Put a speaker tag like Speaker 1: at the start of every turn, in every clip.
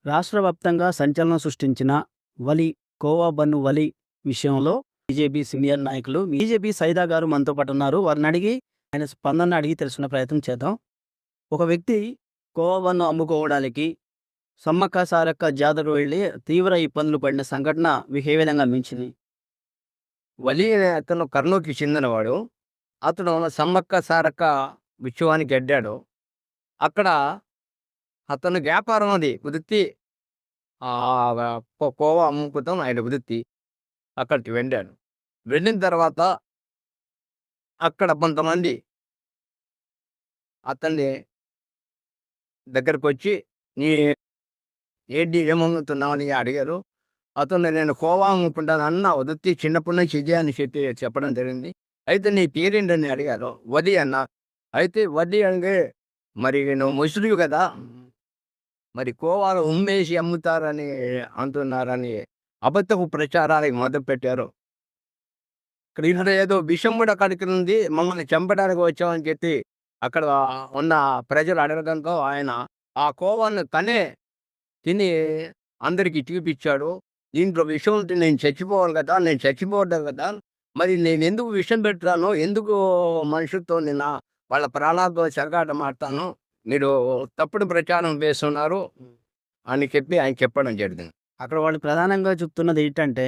Speaker 1: రాష్ట్ర వ్యాప్తంగా సంచలనం సృష్టించిన వలి కోవా బన్ను వలి విషయంలో బీజేపీ సీనియర్ నాయకులు బీజేపీ సైదా గారు మనతో పాటు ఉన్నారు. వారిని అడిగి ఆయన స్పందన అడిగి తెలుసుకునే ప్రయత్నం చేద్దాం. ఒక వ్యక్తి కోవా బన్ను అమ్ముకోవడానికి సమ్మక్క సారక్క జాతరకు వెళ్ళి తీవ్ర ఇబ్బందులు పడిన సంఘటన మీకు ఏ విధంగా మించింది?
Speaker 2: వలి అనే అతను కర్నూలుకి చెందినవాడు. అతను సమ్మక్క సారక్క ఉత్సవానికి ఎళ్ళాడు. అక్కడ అతని వ్యాపారం అది వృత్తి. కోవా అమ్ముకోవడం ఆయన వృత్తి. అక్కడికి వెళ్ళాడు. వెళ్ళిన తర్వాత అక్కడ కొంతమంది అతన్ని దగ్గరకొచ్చి "నీ ఏంటి ఏమమ్ముతున్నావు" అని అడిగారు. అతను "నేను కోవా అమ్ముకుంటాను" అన్న వృత్తి చిన్నప్పటి నుంచి ఇదే అని చెప్పడం జరిగింది. అయితే "నీ పేరేంటని" అడిగారు. "వలి" అన్నా. అయితే "వలి అంటే మరి నువ్వు ముస్లిం కదా! మరి కోవాలో ఉమ్మేసి అమ్ముతారని అంటున్నారని" అబద్ధపు ప్రచారానికి మొదలుపెట్టారు. ఇక్కడ ఏదో విషం కూడా కడుకునుంది, మమ్మల్ని చంపడానికి వచ్చామని చెప్పి అక్కడ ఉన్న ప్రజలు అడగడంతో ఆయన ఆ కోవాను తనే తిని అందరికి చూపిచ్చాడు. దీంట్లో విషం ఉంటే నేను చచ్చిపోవాలి కదా! నేను చచ్చిపోవద్దు కదా! మరి నేనెందుకు విషం పెడతాను? ఎందుకు మనుషులతో నేను వాళ్ళ ప్రాణాలతో చెలగాటమాడతాను? మీరు తప్పుడు ప్రచారం వేస్తున్నారు అని చెప్పి ఆయన చెప్పడం జరిగింది.
Speaker 1: అక్కడ వాళ్ళు ప్రధానంగా చెప్తున్నది ఏంటంటే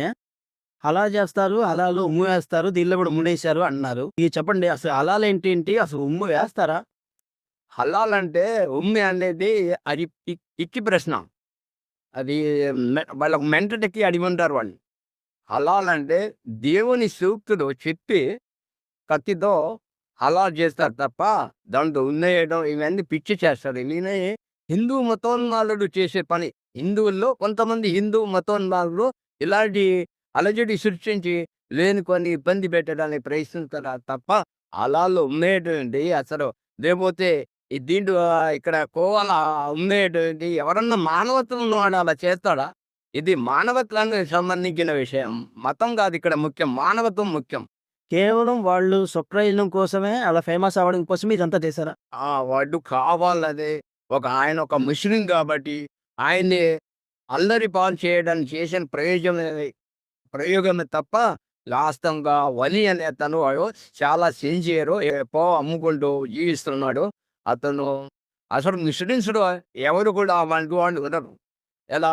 Speaker 1: హలాల్ చేస్తారు, హలాలు ఉమ్ము వేస్తారు, దీనిలో కూడా ఉమ్మేశారు అంటున్నారు. ఇది చెప్పండి, అసలు హలాల్ ఏంటి? అసలు ఉమ్ము వేస్తారా?
Speaker 2: హలాల్ అంటే ఉమ్మి అనేది అది పిచ్చి ప్రశ్న. అది వాళ్ళకి మెంటలెక్కి అడిగుంటారు వాళ్ళు. హలాల్ అంటే దేవుని సూక్తులు చెప్పి కత్తితో హలాల్ చేస్తారు తప్ప, దాంట్లో ఉన్నయేయడం ఇవన్నీ పిచ్చి చేస్తారు. ఇవి హిందూ మతోన్మాదులు చేసే పని. హిందువుల్లో కొంతమంది హిందూ మతోన్మాదులు ఇలాంటి అలజడి సృష్టించి లేనిపోని ఇబ్బంది పెట్టడానికి ప్రయత్నిస్తారు తప్ప, హలాల్ ఉన్నయేటువంటి అసలు లేపోతే దీంట్లో ఇక్కడ కోవాల ఉన్నయేటువంటి ఎవరన్నా మానవత్వం ఉన్నవాడు అలా చేస్తాడా? ఇది మానవత్వానికి సంబంధించిన విషయం. మతం కాదు ఇక్కడ ముఖ్యం. మానవత్వం ముఖ్యం.
Speaker 1: కేవలం వాళ్ళు స్వప్రయోజనం కోసమే అలా ఫేమస్ అవ్వడం కోసమే ఇదంతా చేశారా?
Speaker 2: వాడు కావాలనే ఆయన ఒక ముస్లిం కాబట్టి ఆయన్ని అల్లరి పాలు చేయడానికి చేసిన ప్రయోగమే తప్ప వాస్తవంగా వలి అనే అతను వాడు చాలా సిన్సియరు. అమ్ముకుంటూ జీవిస్తున్నాడు. అతను అసలు ముస్లిమ్స్‌లో ఎవరు కూడా అలాంటి వాళ్ళు ఉండరు. ఎలా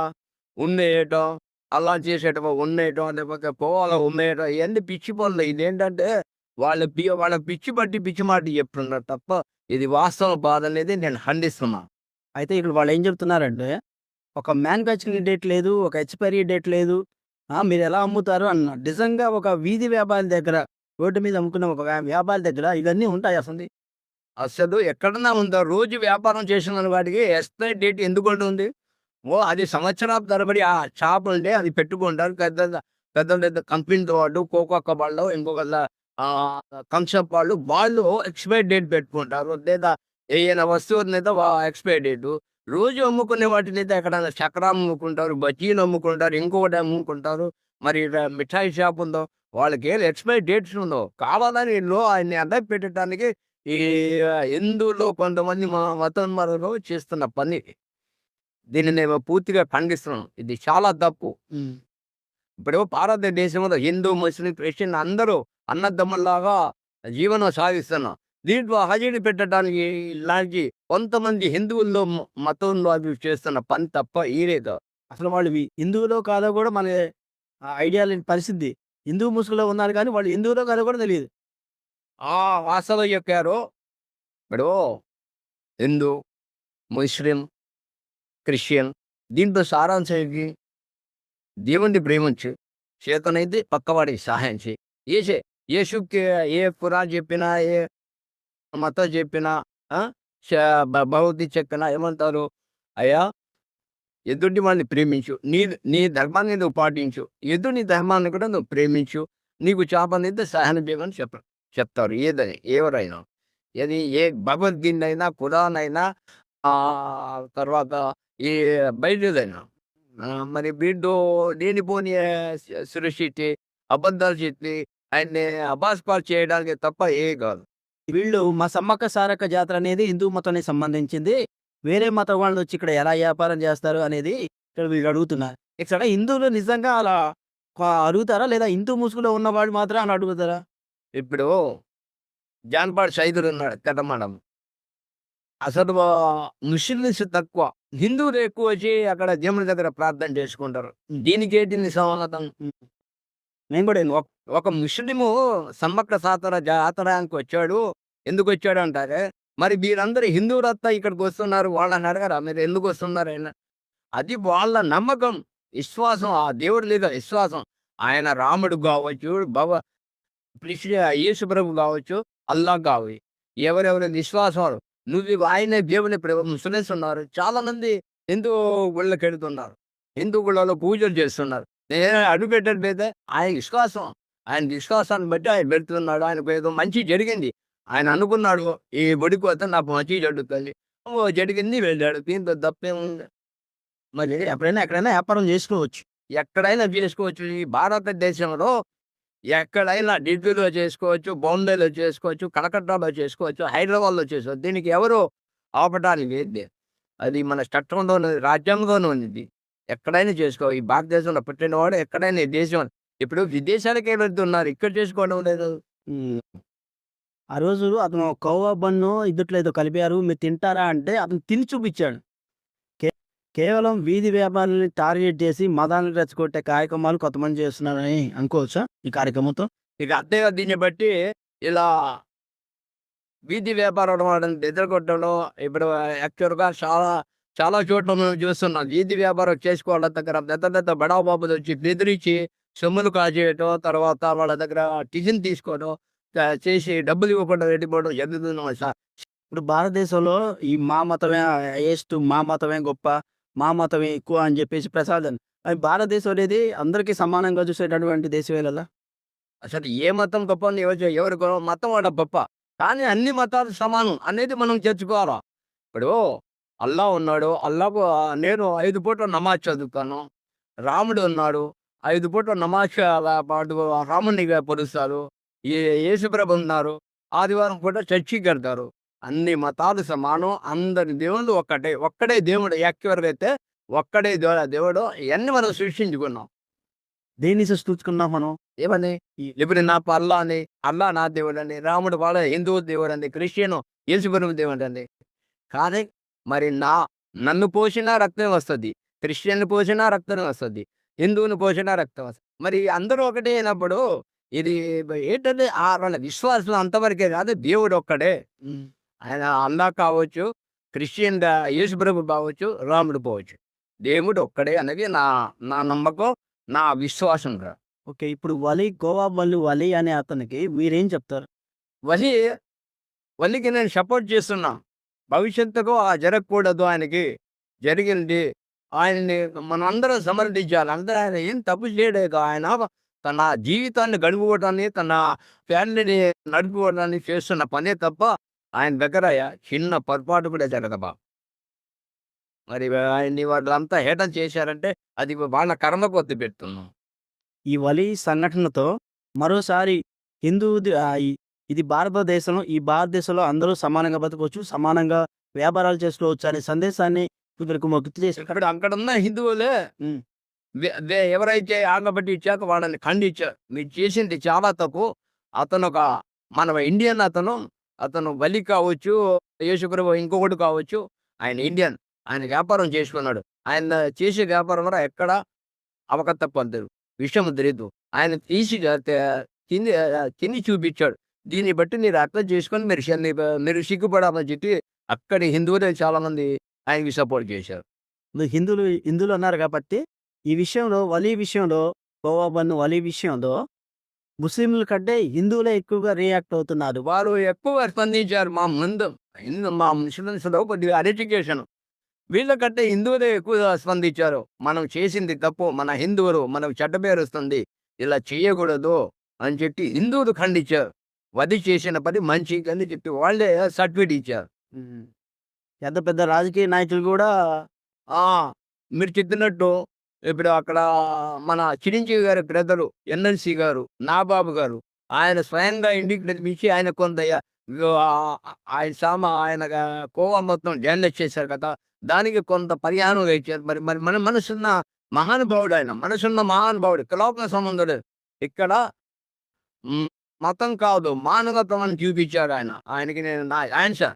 Speaker 2: ఉన్నేయటం, అలా చేసేయటం, ఉన్నేయటం లేకపోతే పోవాల ఉమ్మేయటం ఇయన్నీ పిచ్చి పనులు. ఇదేంటంటే వాళ్ళ పిచ్చి పట్టి పిచ్చి మాట చెప్తున్నారు తప్ప, ఇది వాస్తవం కాదనేది నేను ఖండిస్తున్నా.
Speaker 1: అయితే ఇక్కడ వాళ్ళు ఏం చెప్తున్నారంటే, ఒక మ్యానుఫ్యాక్చరింగ్ డేట్ లేదు, ఒక ఎక్స్‌పైరీ డేట్ లేదు. మీరెలా అమ్ముతారు అన్నారు. నిజంగా ఒక వీధి వ్యాపారి దగ్గర, రోడ్డు మీద అమ్ముకున్న ఒక వ్యాపారి దగ్గర ఇవన్నీ ఉంటాయా అసలు?
Speaker 2: అసలు ఎక్కడన్నా ఉందా? రోజు వ్యాపారం చేసిన వాడికి ఎక్స్‌పైరీ డేట్ ఎందుకుంటుంది? అది సంవత్సరాల తరబడి ఆ షాపుంటే అది పెట్టుకుంటారు. పెద్ద పెద్ద కంపెనీల వాళ్ళు కోకోకా వాళ్ళు, ఇంకొకళ్ళ థమ్సప్ వాళ్ళు ఎక్స్‌పైరీ డేట్ పెట్టుకుంటారు. లేదా ఏయైనా వస్తువుల మీద ఎక్స్‌పైరీ డేటు. రోజు అమ్ముకునే వాటినైతే ఎక్కడైనా చక్రాలు అమ్ముకుంటారు, బజ్జీలు అమ్ముకుంటారు, ఇంకొకటి అమ్ముకుంటారు. మరి మిఠాయి షాప్ ఉందో వాళ్ళకేం ఎక్స్‌పైరీ డేట్స్ ఉండవు. కావాలని ఆయన్ని అడ్డం పెట్టడానికి ఈ హిందువుల్లో కొంతమంది మతోన్మాదులు చేస్తున్న పని. దీన్ని నేను పూర్తిగా ఖండిస్తున్నాను. ఇది చాలా తప్పు.
Speaker 1: హ్మ్.
Speaker 2: ఇప్పుడు భారతదేశంలో హిందూ, ముస్లిం, క్రిస్టియన్ అందరూ అన్నదమ్ముల్లాగా జీవనం సాగిస్తున్నాం. దీంట్లో హజీని పెట్టడానికి ఇలాంటి కొంతమంది హిందువుల్లో మతంలో అవి చేస్తున్న పని తప్ప లేదు.
Speaker 1: అసలు వాళ్ళు హిందువులో కాదో కూడా మన ఐడియా లేని పరిస్థితి. హిందూ, ముసుగులో ఉన్నారు కానీ వాళ్ళు హిందువులో కాదో కూడా తెలీదు.
Speaker 2: వాస్తవం చెప్పారు. ఇప్పుడు హిందూ, ముస్లిం, క్రిస్టియన్ దీంట్లో సారాంశం ఏంటి? దేవుణ్ణి ప్రేమించు. చేతనైతే పక్కవాడికి సహాయం చెయి. ఏసే యేసుకి ఏ ఖురాన్ చెప్పినా, ఏ మతం చెప్పినా, ఆ! శ భగవద్గీత చెప్పినా ఏమంటారు? అయ్యా! ఎదుటి వాడిని ప్రేమించు. నీ నీ ధర్మాన్ని నువ్వు పాటించు. ఎదుని ధర్మాన్ని కూడా నువ్వు ప్రేమించు. నీకు చేతనైతే సహాయం చేయమని చెప్తారు. ఎవరైనా. ఏది ఏ భగవద్గీతనైనా, ఖురాన్ అయినా తర్వాత ఈ బైబిలైనా. మరి వీళ్ళు లేనిపోని సృష్టించి, అబద్ధాలు చెప్పి ఆయన్ని అబాస్పాలు చేయడానికి తప్ప కాదు.
Speaker 1: వీళ్ళు మా సమ్మక్క సారక్క జాతర అనేది హిందూ మతానికి సంబంధించింది. వేరే మతం వాళ్ళు వచ్చి ఇక్కడ ఎలా వ్యాపారం చేస్తారు అనేది ఇక్కడ వీళ్ళు అడుగుతున్నారు. ఇక్కడ హిందువులు నిజంగా అలా అడుగుతారా? లేదా హిందూ ముసుగులో ఉన్నవాళ్ళు మాత్రం అలా అడుగుతారా?
Speaker 2: ఇప్పుడు జాన్పాడు సైదులు ఉన్నాడు కథమడం. అసలు ముస్లిమ్స్ తక్కువ, హిందువులు ఎక్కువ వచ్చి అక్కడ దేవుని దగ్గర ప్రార్థన చేసుకుంటారు. దీనికి ఏంటి సమాధానం?
Speaker 1: నేను కూడా
Speaker 2: ఒక ముస్లిము సమ్మక్క సాతర జాతరానికి వచ్చాడు. ఎందుకు వచ్చాడు అంటారే, మరి మీరందరూ హిందువులంతా ఇక్కడికి వస్తున్నారు, వాళ్ళని అడగరా మీరు ఎందుకు వస్తున్నారు ఆయన? అది వాళ్ళ నమ్మకం, విశ్వాసం, ఆ దేవుడి మీద విశ్వాసం. ఆయన రాముడు కావచ్చు, యేసు ప్రభు కావచ్చు, అల్లా కావచ్చు, ఎవరెవరి విశ్వాసాలు నువ్వు ఆయన దేవుని ముస్లిమ్స్ ఉన్నారు, చాలా మంది హిందూ గుళ్ళకి వెళుతున్నారు, హిందూ గుళ్ళలో పూజలు చేస్తున్నారు. నేను అడుగు పెట్టకపోతే ఆయన విశ్వాసం, ఆయన విశ్వాసాన్ని బట్టి ఆయన పెడుతున్నాడు. ఆయనకు ఏదో మంచి జరిగింది, ఆయన అనుకున్నాడు ఈ గుడికి వస్తే నాకు మంచి జరుగుతుంది, జరిగింది, వెళ్ళాడు. దీంతో తప్పేముంది?
Speaker 1: మరి ఎక్కడైనా వ్యాపారం చేసుకోవచ్చు.
Speaker 2: ఎక్కడైనా చేసుకోవచ్చు. ఈ భారతదేశంలో ఎక్కడైనా ఢిల్లీలో చేసుకోవచ్చు, బాంబేలో చేసుకోవచ్చు, కలకత్తాలో చేసుకోవచ్చు, హైదరాబాద్లో చేసుకోవచ్చు. దీనికి ఎవరు ఆపటానికి ఏంటి? అది మన చట్టంలోనే, రాజ్యాంగంలోనే ఉంది. ఎక్కడైనా చేసుకోవాలి. ఈ భారతదేశంలో పుట్టినవాడు ఎక్కడైనా ఈ దేశం, ఇప్పుడు విదేశాలకే వెళ్తున్నారు, ఇక్కడ చేసుకోవడం లేదు.
Speaker 1: ఆ రోజు అతను కోవా బన్ను ఇద్దట్లో ఏదో కలిపారు, మీరు తింటారా అంటే అతను తిని చూపించాడు. కేవలం వీధి వ్యాపారాన్ని టార్గెట్ చేసి మతాన్ని రెచ్చగొట్టే కార్యక్రమాలు కొంతమంది చేస్తున్నారని అనుకోవచ్చా ఈ కార్యక్రమంతో?
Speaker 2: ఇక అంతే దీన్ని బట్టి ఇలా వీధి వ్యాపారం వాళ్ళని ఎదుర్కొట్టడం ఇప్పుడు యాక్చువల్గా చాలా చాలా చోట్ల మేము చూస్తున్నాం. వీధి వ్యాపారం చేసుకోవాళ్ళ దగ్గర పెద్ద పెద్ద బడా బాబులు వచ్చి బెదిరించి సొమ్ములు కాజేయటం, తర్వాత వాళ్ళ దగ్గర టిఫిన్ తీసుకోవడం, చేసి డబ్బులు ఇవ్వకుండా వెళ్ళిపోవడం జరుగుతున్నాం సార్.
Speaker 1: ఇప్పుడు భారతదేశంలో ఈ మా మతమే హైయెస్ట్, మా మతమే గొప్ప, మా మతమే ఎక్కువ అని చెప్పేసి ప్రసాదం. అది భారతదేశం అనేది అందరికీ సమానంగా చూసేటటువంటి దేశమేలా?
Speaker 2: అసలు ఏ మతం గొప్ప అని ఎవరి మతం వాడ గొప్ప, కానీ అన్ని మతాలు సమానం అనేది మనం తెచ్చుకోవాలా. ఇప్పుడు అల్లా ఉన్నాడు, అల్లాకు నేను 5 పూట్ల నమాజ్ చదువుతాను. రాముడు ఉన్నాడు, 5 పూట్ల నమాజ్ పాటు రాముని పొడుస్తారు. యేసుప్రభు ఉన్నారు, ఆదివారం పూట చర్చికి వెళ్తారు. అన్ని మతాలు సమానం, అందరి దేవుళ్ళు ఒక్కటే, ఒక్కడే దేవుడు. అయితే ఒక్కడే దేవుడు. ఇవన్నీ మనం సృష్టించుకున్నాం.
Speaker 1: దేన్ని సృష్టించుకున్నాం మనం?
Speaker 2: ఏమని? ఇప్పుడు నా అల్లా అని, అల్లా నా దేవుడు అని, రాముడు వాళ్ళ హిందువు దేవుడు అండి, క్రిస్టియన్ యేసుప్రభు దేవుడు అండి. కానీ మరి నన్ను పోసినా రక్తం వస్తుంది, క్రిస్టియన్ పోసినా రక్తం వస్తుంది, హిందువుని పోసినా రక్తం వస్తుంది. మరి అందరూ ఒకటే అయినప్పుడు ఇది ఏంటంటే వాళ్ళ విశ్వాసం అంతవరకే కాదు, దేవుడు ఒక్కడే. ఆయన అల్లా కావచ్చు, క్రిస్టియన్ యేసుప్రభు కావచ్చు, రాముడు పోవచ్చు, దేవుడు ఒక్కడే అనేది నా నమ్మకం, నా విశ్వాసం.
Speaker 1: ఓకే. ఇప్పుడు గోవా వలి అనే అతనికి మీరేం చెప్తారు?
Speaker 2: వలికి నేను సపోర్ట్ చేస్తున్నా. భవిష్యత్తుకు జరగకూడదు, ఆయనకి జరిగింది, ఆయన్ని మనం అందరం సమర్థించాలి. అందరూ ఆయన ఏం తప్పు చేయలేదు. ఆయన తన జీవితాన్ని గడుపుకోవడాన్ని, తన ఫ్యామిలీని నడుపుకోవడాన్ని చేస్తున్న పనే తప్ప ఆయన దగ్గర చిన్న పొరపాటు కూడా జరగబా. మరి ఆయన్ని వాళ్ళంతా హేటం చేశారంటే అది వాళ్ళ కర్మ కొద్ది పెడుతున్నాం.
Speaker 1: ఈ వలి సంఘటనతో మరోసారి ఇది భారతదేశంలో, ఈ భారతదేశంలో అందరూ సమానంగా బతకవచ్చు, సమానంగా వ్యాపారాలు చేసుకోవచ్చు అనే సందేశాన్ని ఇక్కడికి మొగ్గు చేశారు.
Speaker 2: అక్కడ ఉన్న హిందువులే ఎవరైతే ఆగబట్టి ఇచ్చాక వాళ్ళని ఖండించారు. మీరు చేసింది చాలా తప్పు. అతను మన ఇండియన్, అతను వలి కావచ్చు, యేసుప్రభు ఇంకొకటి కావచ్చు, ఆయన ఇండియన్, ఆయన వ్యాపారం చేసుకున్నాడు. ఆయన చేసే వ్యాపారం కూడా ఎక్కడ అవకతప్పు అంటారు, విషయం తెలియదు. ఆయన తీసి తిని చూపించాడు. దీన్ని బట్టి మీరు అర్థం చేసుకొని మీరు సిగ్గుపడాలని చెప్పి అక్కడి హిందువులే చాలా మంది ఆయనకి సపోర్ట్ చేశారు.
Speaker 1: హిందువులు అన్నారు కాబట్టి ఈ విషయంలో, గోవా బన్ను వలి విషయంలో ముస్లింల కంటే హిందువులే ఎక్కువగా రియాక్ట్ అవుతున్నారు.
Speaker 2: వారు ఎక్కువ స్పందించారు. మా ముస్లిమ్స్లో కొద్దిగా అన్ఎడ్యుకేషన్, వీళ్ళకంటే హిందువులే ఎక్కువ స్పందించారు. మనం చేసింది తప్పు, మన హిందువులు మనకు చెడ్డ పేరు వస్తుంది, ఇలా చేయకూడదు అని చెప్పి హిందువులు ఖండించారు. వది చేసిన పని మంచి అని చెప్పి వాళ్ళే సర్టిఫికేట్ ఇచ్చారు.
Speaker 1: పెద్ద పెద్ద రాజకీయ నాయకులు కూడా
Speaker 2: మీరు చెప్పినట్టు ఇప్పుడు అక్కడ మన చిరంజీవి గారి బ్రదరు ఎన్ఎల్సి గారు, నాబాబు గారు, ఆయన స్వయంగా ఇంటికి పిలిపించి ఆయన కొంత ఆయన కోవా మొత్తం డ్యామేజ్ చేశారు కదా! దానికి కొంత పరిహారం ఇచ్చారు. మరి మరి మన మనసున్న మహానుభావుడు ఆయన. మనసున్న మహానుభావుడు. ఇక్కడ లోక సంబంధం లేదు. ఇక్కడ హ్మ్. మతం కాదు మానవత్వం అని చూపించారు ఆయన. ఆయనకి నేను నా ఆన్సర్.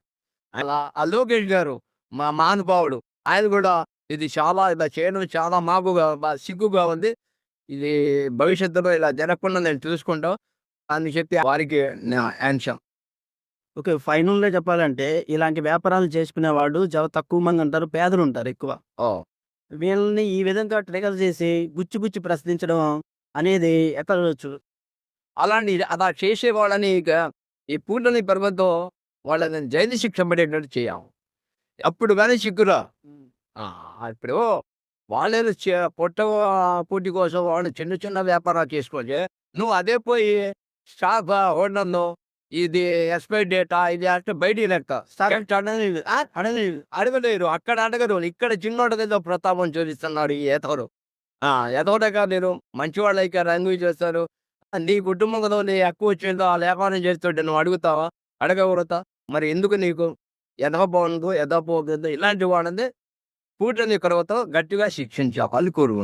Speaker 2: అలా ఆ లోకేష్ గారు మా మహానుభావుడు. ఆయన గూడా ఇది చాలా ఇలా చేయడం చాలా మాకుగా సిగ్గుగా ఉంది. ఇది భవిష్యత్తులో ఇలా జరగకుండా నేను చూసుకుంటాం అని చెప్పి వారికి నా ఆన్సర్.
Speaker 1: ఓకే. ఫైనల్‌గా చెప్పాలంటే ఇలాంటి వ్యాపారాలు చేసుకునేవాళ్ళు చాలా తక్కువ మంది ఉంటారు. పేదలుంటారు ఎక్కువ.
Speaker 2: ఓహ్!
Speaker 1: వీళ్ళని ఈ విధంగా ట్రిగర్ చేసి గుచ్చి గుచ్చి ప్రశ్నించడం అనేది ఎట్లా చూడొచ్చు?
Speaker 2: అలా చేసేవాళ్ళని ఇక ఈ పూర్ణని పర్వంతో వాళ్ళని జైలు శిక్ష పడేటట్టు చేయాలి. అప్పుడు గాని సిగ్గురా. ఆ! ఇప్పుడు వాళ్ళేదో పొట్ట పూటి కోసం వాళ్ళు చిన్న చిన్న వ్యాపారాలు చేసుకోవచ్చు. నువ్వు అదే పోయి స్టాక్ హోల్డర్‌ను ఇది ఎక్స్‌పైరీ డేటా ఇది అంటే బయటికి లెక్క. స్టాక్ అడగలేరు. అక్కడ అడగరు. ఇక్కడ చిన్నోడికేదో ప్రతాపం చూపిస్తున్నాడు ఈ ఎతవరు. ఎదవటగా నేను మంచివాళ్ళైతే రంగు చేస్తారు. నీ కుటుంబంలో నీ ఎక్కువ వచ్చిందో ఆ వ్యాపారం చేస్తుంటే నువ్వు అడుగుతావా? అడగకూడదా? మరి ఎందుకు నీకు ఎదవ బాగుందో, ఎదవ పోతుందో ఇలాంటి వాళ్ళని పూటని కొరవతో గట్టిగా శిక్షించాలి కోరుకుంటున్నాను.